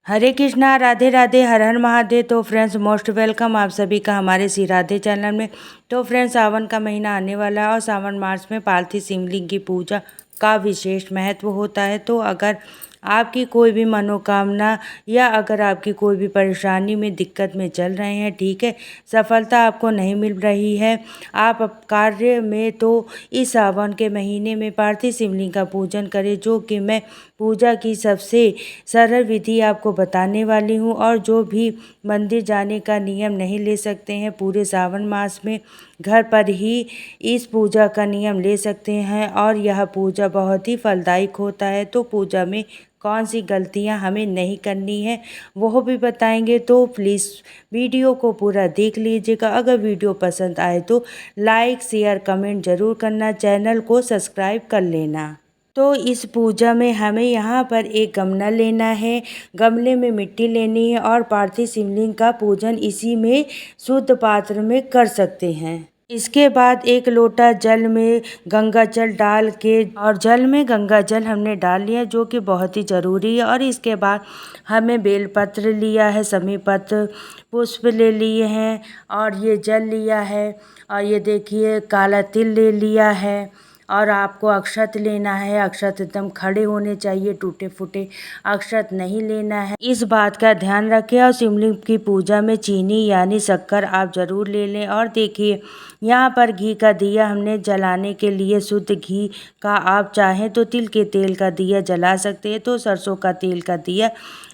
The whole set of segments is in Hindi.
हरे कृष्णा, राधे राधे, हर हर महादेव। तो फ्रेंड्स, मोस्ट वेलकम आप सभी का हमारे श्री राधे चैनल में। तो फ्रेंड्स, सावन का महीना आने वाला है और सावन मास में पार्थिव शिवलिंग की पूजा का विशेष महत्व होता है। तो अगर आपकी कोई भी मनोकामना या अगर आपकी कोई भी परेशानी में दिक्कत में चल रहे हैं, ठीक है, सफलता आपको नहीं मिल रही है आप कार्य में, तो इस सावन के महीने में पार्थिव शिवलिंग का पूजन करें, जो कि मैं पूजा की सबसे सरल विधि आपको बताने वाली हूँ। और जो भी मंदिर जाने का नियम नहीं ले सकते हैं पूरे सावन मास में, घर पर ही इस पूजा का नियम ले सकते हैं और यह पूजा बहुत ही फलदायक होता है। तो पूजा में कौन सी गलतियां हमें नहीं करनी है वो भी बताएंगे। तो प्लीज़ वीडियो को पूरा देख लीजिएगा। अगर वीडियो पसंद आए तो लाइक शेयर कमेंट ज़रूर करना, चैनल को सब्सक्राइब कर लेना। तो इस पूजा में हमें यहाँ पर एक गमला लेना है, गमले में मिट्टी लेनी है और पार्थिव शिवलिंग का पूजन इसी में शुद्ध पात्र में कर सकते हैं। इसके बाद एक लोटा जल में गंगा जल डाल के, और जल में गंगा जल हमने डाल लिया जो कि बहुत ही ज़रूरी है। और इसके बाद हमें बेलपत्र लिया है, समी पत्र, पुष्प ले लिए हैं और ये जल लिया है। और ये देखिए काला तिल ले लिया है और आपको अक्षत लेना है। अक्षत एकदम खड़े होने चाहिए, टूटे फूटे अक्षत नहीं लेना है, इस बात का ध्यान रखें। और शिवलिंग की पूजा में चीनी यानी शक्कर आप ज़रूर ले लें। और देखिए यहाँ पर घी का दिया हमने जलाने के लिए, शुद्ध घी का, आप चाहें तो तिल के तेल का दिया जला सकते हैं। तो सरसों का तेल का दिया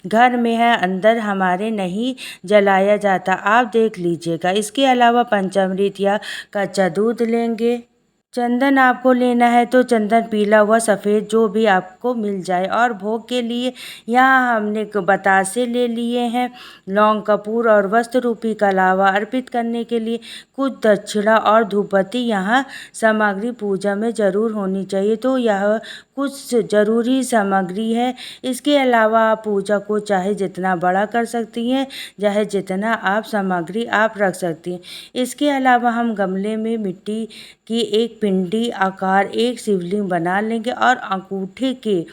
घर में है, अंदर हमारे नहीं जलाया जाता, आप देख लीजिएगा। इसके अलावा पंचामृत या कच्चा दूध लेंगे। चंदन आपको लेना है तो चंदन पीला हुआ सफ़ेद जो भी आपको मिल जाए। और भोग के लिए यहाँ हमने बतासे ले लिए हैं, लौंग, कपूर और वस्त्र रूपी कलावा अर्पित करने के लिए कुछ दक्षिणा और धूपबत्ती यहाँ सामग्री पूजा में ज़रूर होनी चाहिए। तो यह कुछ ज़रूरी सामग्री है। इसके अलावा आप पूजा को चाहे जितना बड़ा कर सकती हैं, चाहे जितना आप सामग्री आप रख सकती हैं। इसके अलावा हम गमले में मिट्टी की एक पिंडी आकार एक शिवलिंग बना लेंगे और अंगूठे के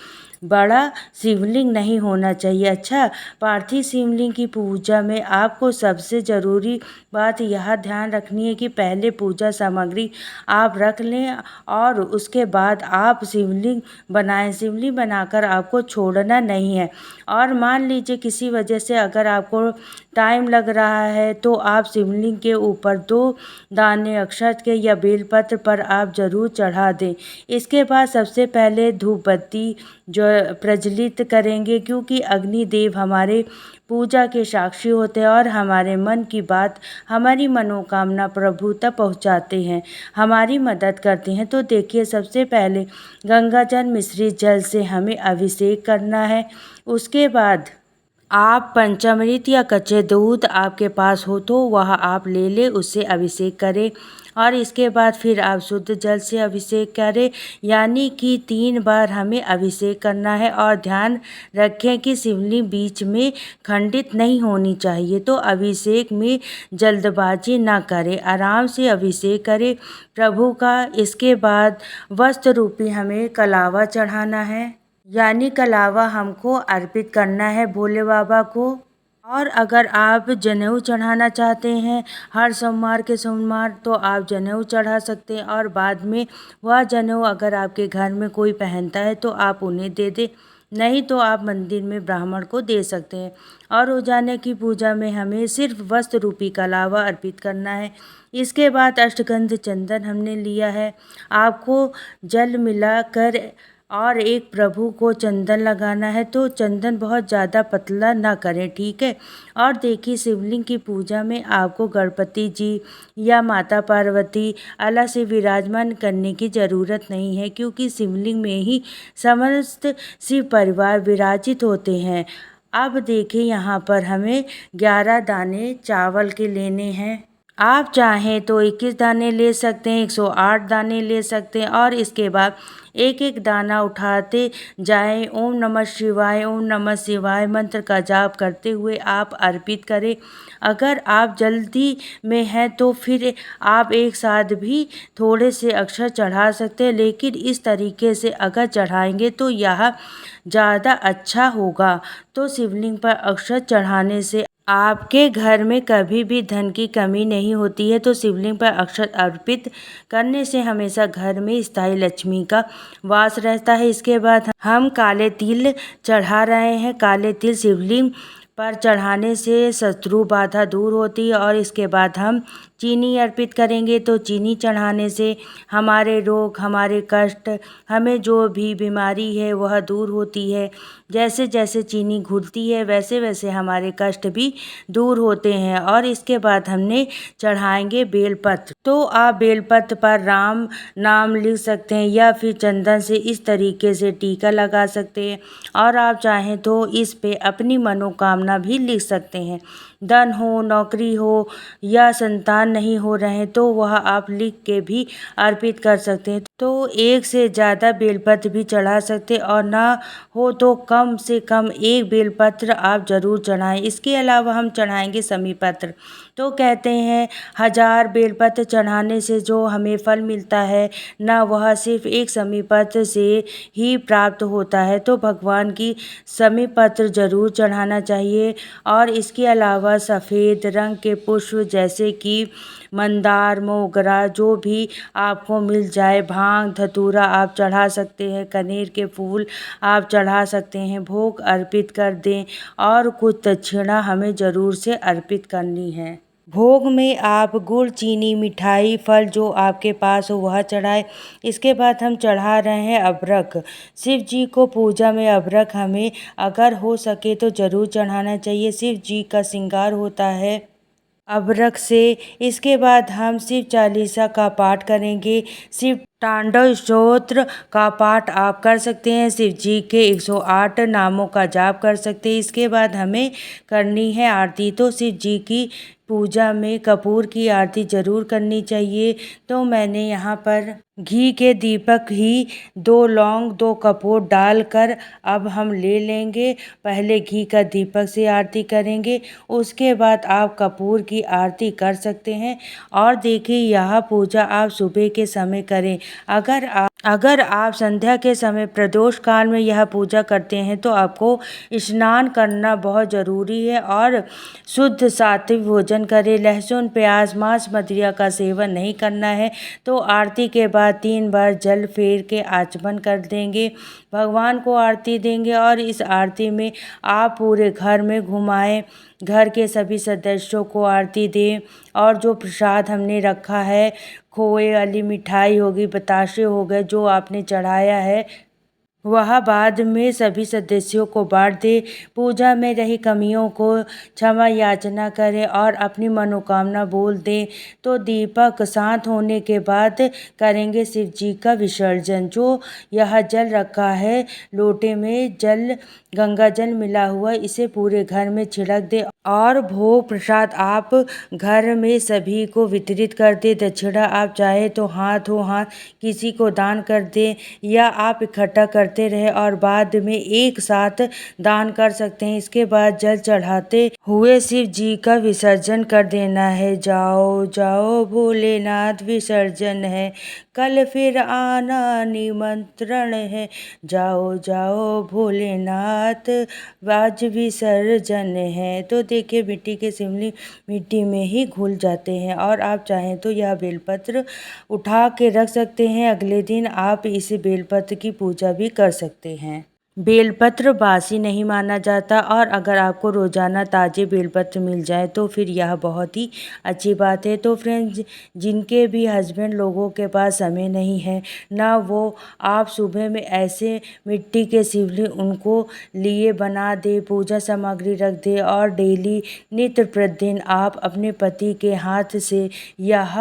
बड़ा शिवलिंग नहीं होना चाहिए। अच्छा, पार्थिव शिवलिंग की पूजा में आपको सबसे ज़रूरी बात यह ध्यान रखनी है कि पहले पूजा सामग्री आप रख लें और उसके बाद आप शिवलिंग बनाएं। शिवलिंग बनाकर आपको छोड़ना नहीं है। और मान लीजिए किसी वजह से अगर आपको टाइम लग रहा है तो आप शिवलिंग के ऊपर 2 दाने अक्षत के या बेलपत्र पर आप ज़रूर चढ़ा दें। इसके बाद सबसे पहले धूप बत्ती जो प्रज्वलित करेंगे, क्योंकि अग्निदेव हमारे पूजा के साक्षी होते हैं और हमारे मन की बात, हमारी मनोकामना प्रभु तक पहुँचाते हैं, हमारी मदद करते हैं। तो देखिए सबसे पहले गंगा जल मिश्रित जल से हमें अभिषेक करना है। उसके बाद आप पंचामृत या कच्चे दूध आपके पास हो तो वह आप ले लें, उससे अभिषेक करें। और इसके बाद फिर आप शुद्ध जल से अभिषेक करें, यानी कि 3 बार हमें अभिषेक करना है। और ध्यान रखें कि शिवलिंग बीच में खंडित नहीं होनी चाहिए। तो अभिषेक में जल्दबाजी ना करें, आराम से अभिषेक करें प्रभु का। इसके बाद वस्त्र रूपी हमें कलावा चढ़ाना है, यानी कलावा हमको अर्पित करना है भोले बाबा को। और अगर आप जनेऊ चढ़ाना चाहते हैं हर सोमवार के सोमवार, तो आप जनेऊ चढ़ा सकते हैं। और बाद में वह जनेऊ अगर आपके घर में कोई पहनता है तो आप उन्हें दे दें, नहीं तो आप मंदिर में ब्राह्मण को दे सकते हैं। और रोजाना की पूजा में हमें सिर्फ वस्त्र रूपी कलावा अर्पित करना है। इसके बाद अष्टगंध चंदन हमने लिया है, आपको जल मिलाकर और एक प्रभु को चंदन लगाना है। तो चंदन बहुत ज़्यादा पतला ना करें, ठीक है। और देखिए शिवलिंग की पूजा में आपको गणपति जी या माता पार्वती अलग से विराजमान करने की ज़रूरत नहीं है, क्योंकि शिवलिंग में ही समस्त शिव परिवार विराजित होते हैं। अब देखिए यहाँ पर हमें 11 दाने चावल के लेने हैं, आप चाहें तो 21 दाने ले सकते हैं, 108 दाने ले सकते हैं। और इसके बाद एक एक दाना उठाते जाएं। ओम नमः शिवाय मंत्र का जाप करते हुए आप अर्पित करें। अगर आप जल्दी में हैं तो फिर आप एक साथ भी थोड़े से अक्षर चढ़ा सकते हैं, लेकिन इस तरीके से अगर चढ़ाएंगे तो यह ज़्यादा अच्छा होगा। तो शिवलिंग पर अक्षर चढ़ाने से आपके घर में कभी भी धन की कमी नहीं होती है। तो शिवलिंग पर अक्षत अर्पित करने से हमेशा घर में स्थायी लक्ष्मी का वास रहता है। इसके बाद हम काले तिल चढ़ा रहे हैं। काले तिल शिवलिंग पर चढ़ाने से शत्रु बाधा दूर होती है। और इसके बाद हम चीनी अर्पित करेंगे। तो चीनी चढ़ाने से हमारे रोग, हमारे कष्ट, हमें जो भी बीमारी है वह दूर होती है। जैसे जैसे चीनी घुलती है वैसे वैसे हमारे कष्ट भी दूर होते हैं। और इसके बाद हमने चढ़ाएंगे बेलपत्र। तो आप बेलपत्र पर राम नाम लिख सकते हैं या फिर चंदन से इस तरीके से टीका लगा सकते हैं। और आप चाहें तो इस पे अपनी मनोकामना भी लिख सकते हैं। धन हो, नौकरी हो या संतान नहीं हो रहे तो वह आप लिख के भी अर्पित कर सकते हैं। तो एक से ज़्यादा बेलपत्र भी चढ़ा सकते हैं और ना हो तो कम से कम एक बेलपत्र आप ज़रूर चढ़ाएं। इसके अलावा हम चढ़ाएंगे समी पत्र। तो कहते हैं 1000 बेलपत्र चढ़ाने से जो हमें फल मिलता है ना वह सिर्फ एक समी पत्र से ही प्राप्त होता है। तो भगवान की समी पत्र जरूर चढ़ाना चाहिए। और इसके अलावा सफ़ेद रंग के पुष्प जैसे कि मंदार, मोगरा, जो भी आपको मिल जाए, भांग, धतूरा आप चढ़ा सकते हैं। कनेर के फूल आप चढ़ा सकते हैं। भोग अर्पित कर दें और कुछ दक्षिणा हमें ज़रूर से अर्पित करनी है। भोग में आप गुड़, चीनी, मिठाई, फल जो आपके पास हो वह चढ़ाए। इसके बाद हम चढ़ा रहे हैं अबरक। शिव जी को पूजा में अबरक हमें अगर हो सके तो ज़रूर चढ़ाना चाहिए। शिव जी का श्रृंगार होता है अबरक से। इसके बाद हम शिव चालीसा का पाठ करेंगे। शिव तांडव स्तोत्र का पाठ आप कर सकते हैं। शिव जी के 108 नामों का जाप कर सकते हैं। इसके बाद हमें करनी है आरती। तो शिव जी की पूजा में कपूर की आरती ज़रूर करनी चाहिए। तो मैंने यहाँ पर घी के दीपक ही 2 लौंग, 2 कपूर डालकर अब हम ले लेंगे। पहले घी का दीपक से आरती करेंगे, उसके बाद आप कपूर की आरती कर सकते हैं। और देखिए यह पूजा आप सुबह के समय करें। अगर आप संध्या के समय प्रदोष काल में यह पूजा करते हैं तो आपको स्नान करना बहुत ज़रूरी है। और शुद्ध सात्विक भोजन करें। लहसुन, प्याज, मांस, मदिरा का सेवन नहीं करना है। तो आरती के बाद 3 बार जल फेर के आचमन कर देंगे, भगवान को आरती देंगे। और इस आरती में आप पूरे घर में घुमाएं, घर के सभी सदस्यों को आरती दें। और जो प्रसाद हमने रखा है, खोए वाली मिठाई होगी, बताशे हो गए, जो आपने चढ़ाया है वह बाद में सभी सदस्यों को बांट दे। पूजा में रही कमियों को क्षमा याचना करें और अपनी मनोकामना बोल दें। तो दीपक शांत होने के बाद करेंगे शिव जी का विसर्जन। जो यह जल रखा है लोटे में, जल गंगा जल मिला हुआ, इसे पूरे घर में छिड़क दे और भोग प्रसाद आप घर में सभी को वितरित कर दे। दक्षिणा आप चाहे तो हाथों हाथ किसी को दान कर दें या आप इकट्ठा करते रहे और बाद में एक साथ दान कर सकते हैं। इसके बाद जल चढ़ाते हुए शिव जी का विसर्जन कर देना है। जाओ जाओ भोलेनाथ विसर्जन है, कल फिर आना निमंत्रण है। जाओ जाओ भोलेनाथ आज विसर्जन है। तो देखिए मिट्टी के शिवलिंग मिट्टी में ही घुल जाते हैं। और आप चाहें तो यह बेलपत्र उठा के रख सकते हैं। अगले दिन आप इस बेलपत्र की पूजा भी कर सकते हैं। बेलपत्र बासी नहीं माना जाता और अगर आपको रोज़ाना ताज़े बेलपत्र मिल जाए तो फिर यह बहुत ही अच्छी बात है। तो फ्रेंड्स, जिनके भी हस्बैंड लोगों के पास समय नहीं है ना, वो आप सुबह में ऐसे मिट्टी के शिवलिंग उनको लिए बना दे, पूजा सामग्री रख दे और डेली नित्य प्रतिदिन आप अपने पति के हाथ से यह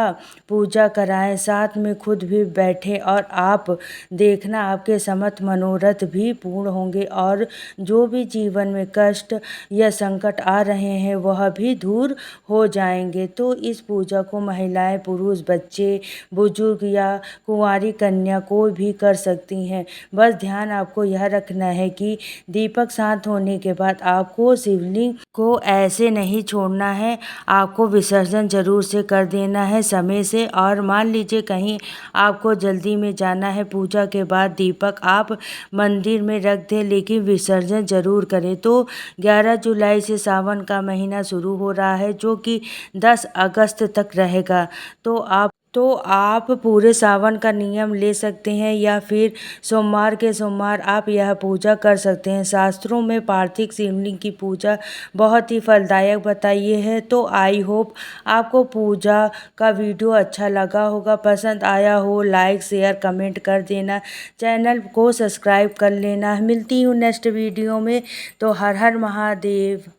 पूजा कराएं, साथ में खुद भी बैठे और आप देखना आपके समस्त मनोरथ भी पूर्ण पूर्ण होंगे और जो भी जीवन में कष्ट या संकट आ रहे हैं वह भी दूर हो जाएंगे। तो इस पूजा को महिलाएं, पुरुष, बच्चे, बुजुर्ग या कुंवारी कन्या कोई भी कर सकती हैं। बस ध्यान आपको यह रखना है कि दीपक शांत होने के बाद आपको शिवलिंग को ऐसे नहीं छोड़ना है, आपको विसर्जन जरूर से कर देना है समय से। और मान लीजिए कहीं आपको जल्दी में जाना है, पूजा के बाद दीपक आप मंदिर में रख दें लेकिन विसर्जन जरूर करें। तो 11 जुलाई से सावन का महीना शुरू हो रहा है जो कि 10 अगस्त तक रहेगा। तो आप पूरे सावन का नियम ले सकते हैं या फिर सोमवार के सोमवार आप यह पूजा कर सकते हैं। शास्त्रों में पार्थिव शिवलिंग की पूजा बहुत ही फलदायक बताई है। तो आई होप आपको पूजा का वीडियो अच्छा लगा होगा, पसंद आया हो। लाइक, शेयर, कमेंट कर देना, चैनल को सब्सक्राइब कर लेना। मिलती हूँ नेक्स्ट वीडियो में। तो हर हर महादेव।